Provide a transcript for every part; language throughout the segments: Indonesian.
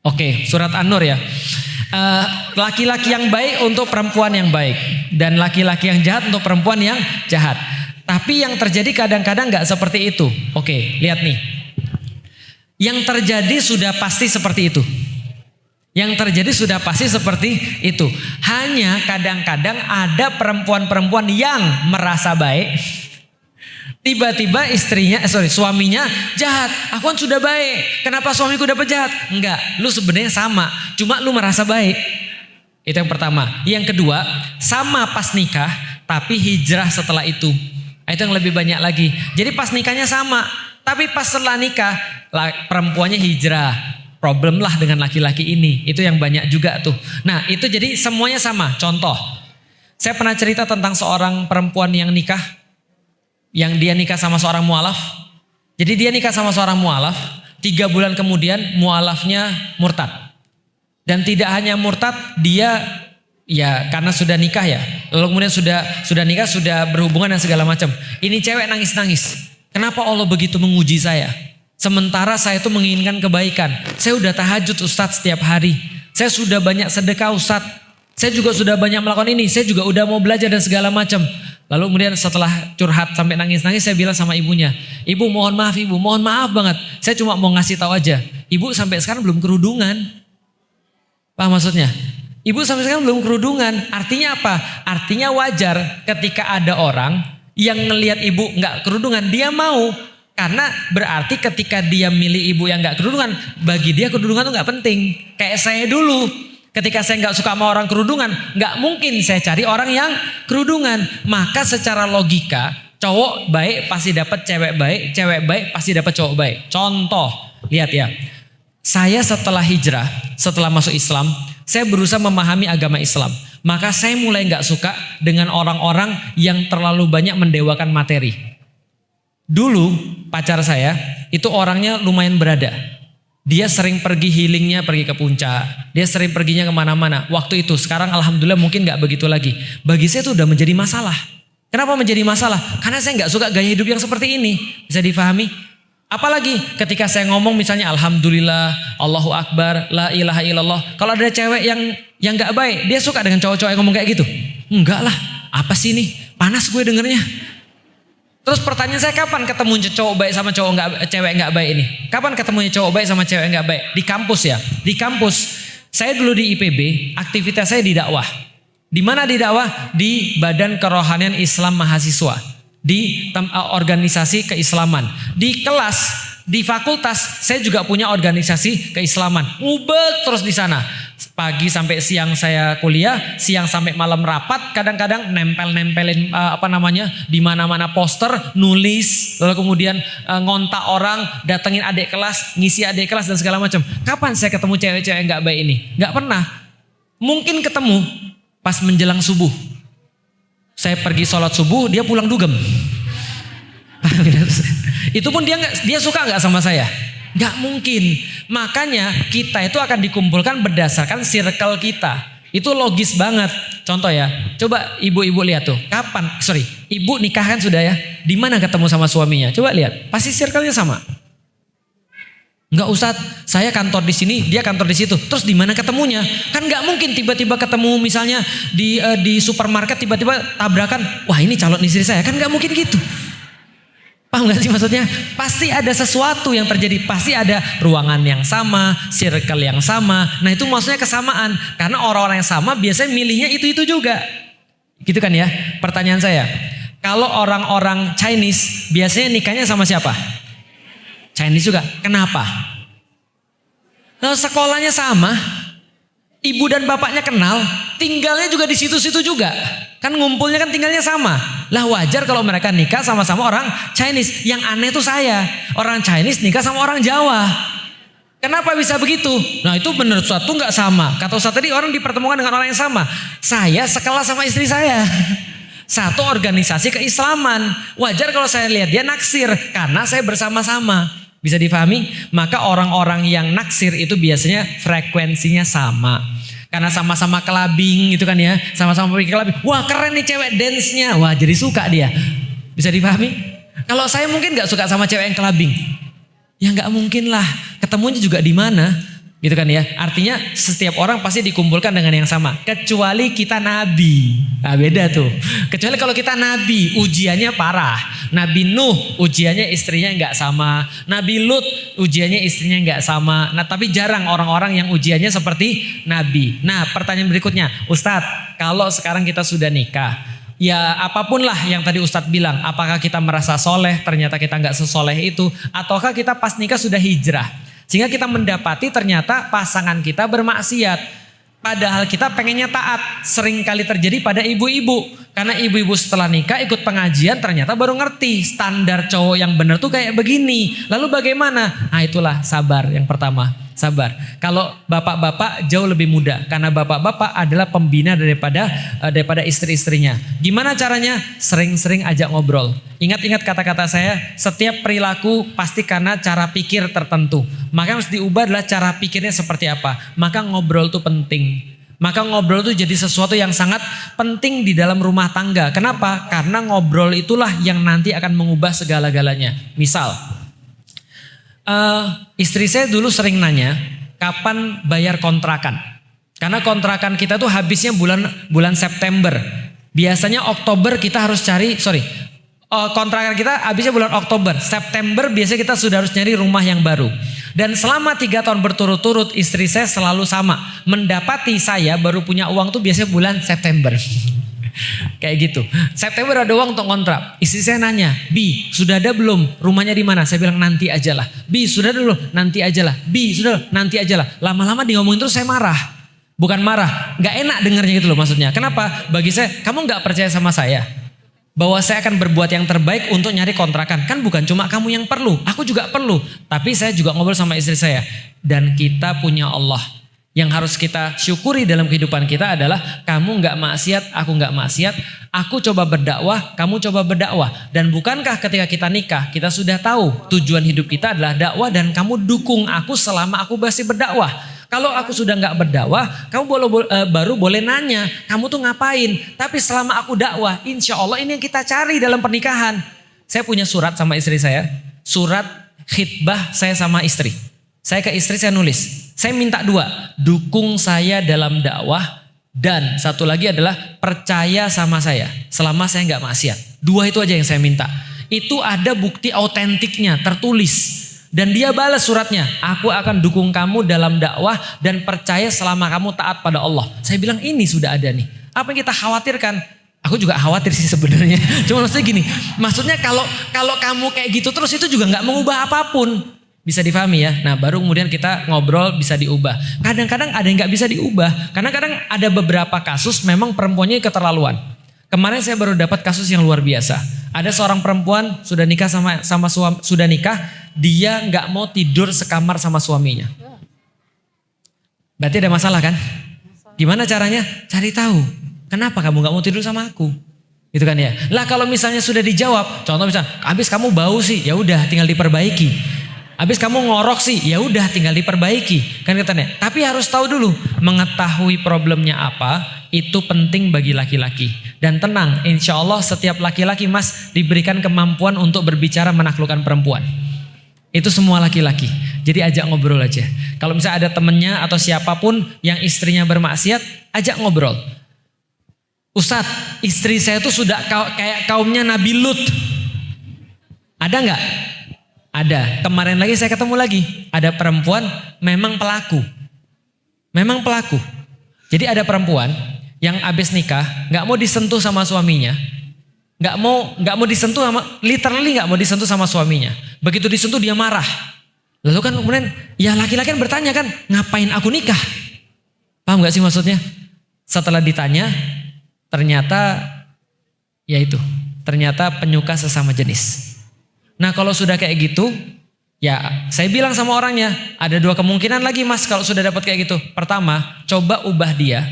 Oke, surat An-Nur ya. Laki-laki yang baik untuk perempuan yang baik, dan laki-laki yang jahat untuk perempuan yang jahat. Tapi yang terjadi kadang-kadang gak seperti itu. Oke, lihat nih. Yang terjadi sudah pasti seperti itu. Yang terjadi sudah pasti seperti itu. Hanya kadang-kadang ada perempuan-perempuan yang merasa baik, tiba-tiba suaminya jahat. Aku kan sudah baik, kenapa suamiku dapat jahat? Enggak, lu sebenarnya sama, cuma lu merasa baik. Itu yang pertama. Yang kedua, sama pas nikah, tapi hijrah setelah itu. Itu yang lebih banyak lagi. Jadi pas nikahnya sama, tapi pas setelah nikah perempuannya hijrah. Problem lah dengan laki-laki ini. Itu yang banyak juga tuh. Nah itu jadi semuanya sama. Contoh, saya pernah cerita tentang seorang perempuan yang nikah, yang dia nikah sama seorang mu'alaf. Jadi dia nikah sama seorang mu'alaf, 3 bulan kemudian mu'alafnya murtad. Dan tidak hanya murtad, dia ya karena sudah nikah ya. Lalu kemudian sudah nikah, sudah berhubungan dan segala macam. Ini cewek nangis-nangis. Kenapa Allah begitu menguji saya? Sementara saya itu menginginkan kebaikan. Saya udah tahajud Ustadz setiap hari. Saya sudah banyak sedekah Ustadz. Saya juga sudah banyak melakukan ini. Saya juga udah mau belajar dan segala macam. Lalu kemudian setelah curhat sampai nangis-nangis, saya bilang sama ibunya, Ibu mohon maaf Ibu, mohon maaf banget. Saya cuma mau ngasih tahu aja. Ibu sampai sekarang belum kerudungan. Paham maksudnya? Ibu sampai sekarang belum kerudungan. Artinya apa? Artinya wajar ketika ada orang yang ngelihat ibu nggak kerudungan, dia mau. Karena berarti ketika dia milih ibu yang gak kerudungan, bagi dia kerudungan itu gak penting. Kayak saya dulu, ketika saya gak suka sama orang kerudungan, gak mungkin saya cari orang yang kerudungan. Maka secara logika, cowok baik pasti dapat cewek baik pasti dapat cowok baik. Contoh, lihat ya. Saya setelah hijrah, setelah masuk Islam, saya berusaha memahami agama Islam. Maka saya mulai gak suka dengan orang-orang yang terlalu banyak mendewakan materi. Dulu pacar saya itu orangnya lumayan berada. Dia sering pergi healingnya, pergi ke puncak. Dia sering perginya kemana-mana. Waktu itu, sekarang alhamdulillah mungkin gak begitu lagi. Bagi saya itu udah menjadi masalah. Kenapa menjadi masalah? Karena saya gak suka gaya hidup yang seperti ini. Bisa difahami? Apalagi ketika saya ngomong misalnya Alhamdulillah, Allahu Akbar, La ilaha illallah. Kalau ada cewek yang gak baik, dia suka dengan cowok-cowok yang ngomong kayak gitu. Enggak lah, apa sih ini? Panas gue dengernya. Terus pertanyaan saya, kapan ketemu cowok baik sama cewek nggak baik ini? Kapan ketemunya cowok baik sama cewek nggak baik? Di kampus ya. Di kampus. Saya dulu di IPB, aktivitas saya di dakwah. Di mana di dakwah? Di Badan Kerohanian Islam Mahasiswa. Di organisasi keislaman. Di kelas, di fakultas, saya juga punya organisasi keislaman. Ngubek terus di sana. Pagi sampai siang saya kuliah, siang sampai malam rapat, kadang-kadang nempelin di mana-mana poster, nulis, lalu kemudian ngontak orang, datengin adik kelas, ngisi adik kelas dan segala macam. Kapan saya ketemu cewek-cewek yang nggak baik ini? Nggak pernah. Mungkin ketemu pas menjelang subuh. Saya pergi sholat subuh, dia pulang dugem. Itu pun dia suka nggak sama saya? Gak mungkin. Makanya kita itu akan dikumpulkan berdasarkan circle kita. Itu logis banget. Contoh ya, coba ibu-ibu lihat tuh. Ibu nikah kan sudah ya. Di mana ketemu sama suaminya? Coba lihat. Pasti circle-nya sama. Enggak Ustadz, saya kantor di sini, dia kantor di situ. Terus di mana ketemunya? Kan nggak mungkin tiba-tiba ketemu misalnya di supermarket tiba-tiba tabrakan. Wah ini calon istri saya. Kan nggak mungkin gitu. Paham gak sih maksudnya? Pasti ada sesuatu yang terjadi. Pasti ada ruangan yang sama, circle yang sama. Nah itu maksudnya kesamaan. Karena orang-orang yang sama biasanya milihnya itu-itu juga. Gitu kan ya? Pertanyaan saya. Kalau orang-orang Chinese biasanya nikahnya sama siapa? Chinese juga. Kenapa? Nah, sekolahnya sama. Ibu dan bapaknya kenal. Tinggalnya juga di situ-situ juga. Kan ngumpulnya kan tinggalnya sama. Lah wajar kalau mereka nikah sama-sama orang Chinese. Yang aneh tuh saya. Orang Chinese nikah sama orang Jawa. Kenapa bisa begitu? Nah itu benar Ustaz, tuh gak sama. Kata Ustaz tadi orang dipertemukan dengan orang yang sama. Saya sekelas sama istri saya. Satu organisasi keislaman. Wajar kalau saya lihat dia naksir. Karena saya bersama-sama. Bisa difahami? Maka orang-orang yang naksir itu biasanya frekuensinya sama. Karena sama-sama kelabing gitu kan ya. Sama-sama pergi kelabing. Wah keren nih cewek dance-nya. Wah jadi suka dia. Bisa dipahami? Kalau saya mungkin gak suka sama cewek yang kelabing. Ya gak mungkin lah. Ketemunya juga di mana? Gitu kan ya. Artinya setiap orang pasti dikumpulkan dengan yang sama. Kecuali kita nabi. Nah beda tuh. Kecuali kalau kita nabi, ujiannya parah. Nabi Nuh ujiannya istrinya nggak sama. Nabi Lut ujiannya istrinya nggak sama. Nah tapi jarang orang-orang yang ujiannya seperti nabi. Nah pertanyaan berikutnya, Ustadz, kalau sekarang kita sudah nikah, ya apapun lah yang tadi Ustadz bilang, apakah kita merasa soleh, ternyata kita nggak sesoleh itu, ataukah kita pas nikah sudah hijrah, sehingga kita mendapati ternyata pasangan kita bermaksiat. Padahal kita pengennya taat. Sering kali terjadi pada ibu-ibu. Karena ibu-ibu setelah nikah ikut pengajian ternyata baru ngerti standar cowok yang benar tuh kayak begini. Lalu bagaimana? Nah itulah sabar yang pertama. Sabar. Kalau bapak-bapak jauh lebih mudah. Karena bapak-bapak adalah pembina daripada istri-istrinya. Gimana caranya? Sering-sering ajak ngobrol. Ingat-ingat kata-kata saya, setiap perilaku pasti karena cara pikir tertentu. Maka harus diubah adalah cara pikirnya seperti apa. Maka ngobrol itu penting. Maka ngobrol itu jadi sesuatu yang sangat penting di dalam rumah tangga. Kenapa? Karena ngobrol itulah yang nanti akan mengubah segala-galanya. Misal, istri saya dulu sering nanya, kapan bayar kontrakan? Karena kontrakan kita tuh habisnya bulan September. Biasanya Oktober kita harus kontrakan kita habisnya bulan Oktober. September biasanya kita sudah harus nyari rumah yang baru. Dan selama 3 tahun berturut-turut istri saya selalu sama. Mendapati saya baru punya uang tuh biasanya bulan September. Kayak gitu. September ada uang untuk kontrak. Istri saya nanya, Bi sudah ada belum? Rumahnya di mana? Saya bilang nanti aja lah. Bi sudah ada belum? Nanti aja lah. Bi sudah nanti aja lah. Lama-lama dia ngomongin terus saya marah. Bukan marah, gak enak dengarnya gitu loh maksudnya. Kenapa? Bagi saya, kamu gak percaya sama saya bahwa saya akan berbuat yang terbaik untuk nyari kontrakan. Kan bukan cuma kamu yang perlu, aku juga perlu. Tapi saya juga ngobrol sama istri saya. Dan kita punya Allah. Yang harus kita syukuri dalam kehidupan kita adalah kamu gak maksiat, aku gak maksiat. Aku coba berdakwah, kamu coba berdakwah. Dan bukankah ketika kita nikah, kita sudah tahu tujuan hidup kita adalah dakwah dan kamu dukung aku selama aku masih berdakwah. Kalau aku sudah gak berdakwah, kamu baru boleh nanya, kamu tuh ngapain? Tapi selama aku dakwah, insya Allah ini yang kita cari dalam pernikahan. Saya punya surat sama istri saya, surat khitbah saya sama istri. Saya ke istri saya nulis, saya minta 2, dukung saya dalam dakwah dan satu lagi adalah percaya sama saya selama saya gak maksiat. 2 itu aja yang saya minta. Itu ada bukti autentiknya, tertulis. Dan dia balas suratnya, aku akan dukung kamu dalam dakwah dan percaya selama kamu taat pada Allah. Saya bilang ini sudah ada nih. Apa yang kita khawatirkan? Aku juga khawatir sih sebenarnya. Cuma maksudnya gini, maksudnya kalau kamu kayak gitu terus itu juga nggak mengubah apapun. Bisa difahami ya. Nah baru kemudian kita ngobrol bisa diubah. Kadang-kadang ada yang nggak bisa diubah. Karena kadang ada beberapa kasus memang perempuannya keterlaluan. Kemarin saya baru dapat kasus yang luar biasa. Ada seorang perempuan sudah nikah sama suami, sudah nikah, dia nggak mau tidur sekamar sama suaminya. Berarti ada masalah kan? Gimana caranya? Cari tahu. Kenapa kamu nggak mau tidur sama aku? Gitu kan ya. Lah kalau misalnya sudah dijawab, contoh misalnya, habis kamu bau sih, ya udah tinggal diperbaiki. Habis kamu ngorok sih, ya udah tinggal diperbaiki. Kan katanya. Tapi harus tahu dulu, mengetahui problemnya apa, itu penting bagi laki-laki. Dan tenang, insya Allah setiap laki-laki mas diberikan kemampuan untuk berbicara menaklukkan perempuan. Itu semua laki-laki. Jadi ajak ngobrol aja. Kalau misalnya ada temennya atau siapapun yang istrinya bermaksiat, ajak ngobrol. Ustadz, istri saya tuh sudah kayak kaumnya Nabi Lut. Ada nggak? Ada. Kemarin lagi saya ketemu lagi. Ada perempuan memang pelaku. Memang pelaku. Jadi ada perempuan yang abis nikah nggak mau disentuh sama suaminya, nggak mau disentuh sama, literally nggak mau disentuh sama suaminya. Begitu disentuh dia marah. Lalu kan kemudian ya laki-laki kan bertanya kan, ngapain aku nikah? Paham nggak sih maksudnya? Setelah ditanya, ternyata penyuka sesama jenis. Nah kalau sudah kayak gitu, ya saya bilang sama orangnya, ada 2 kemungkinan lagi mas kalau sudah dapat kayak gitu. Pertama, coba ubah dia.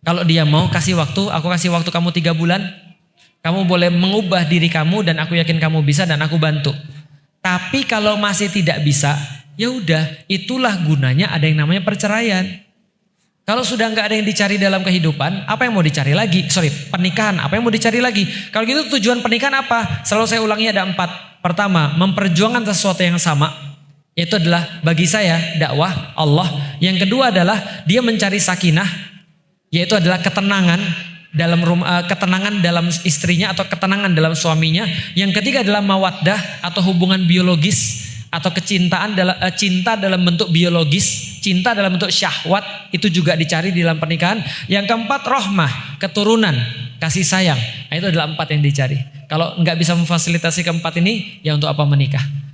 Kalau dia mau kasih waktu, aku kasih waktu kamu 3 bulan. Kamu boleh mengubah diri kamu dan aku yakin kamu bisa dan aku bantu. Tapi kalau masih tidak bisa, ya udah, itulah gunanya ada yang namanya perceraian. Kalau sudah nggak ada yang dicari dalam kehidupan, apa yang mau dicari lagi? Pernikahan, apa yang mau dicari lagi? Kalau gitu tujuan pernikahan apa? Selalu saya ulangi ada 4. Pertama, memperjuangkan sesuatu yang sama. Yaitu adalah bagi saya dakwah Allah. Yang kedua adalah dia mencari sakinah, yaitu adalah ketenangan dalam rumah, ketenangan dalam istrinya atau ketenangan dalam suaminya. Yang ketiga adalah mawaddah atau hubungan biologis atau kecintaan dalam cinta dalam bentuk biologis, cinta dalam bentuk syahwat itu juga dicari di dalam pernikahan. Yang keempat rahmah, keturunan, kasih sayang. Nah, itu adalah 4 yang dicari. Kalau nggak bisa memfasilitasi keempat ini, ya untuk apa menikah?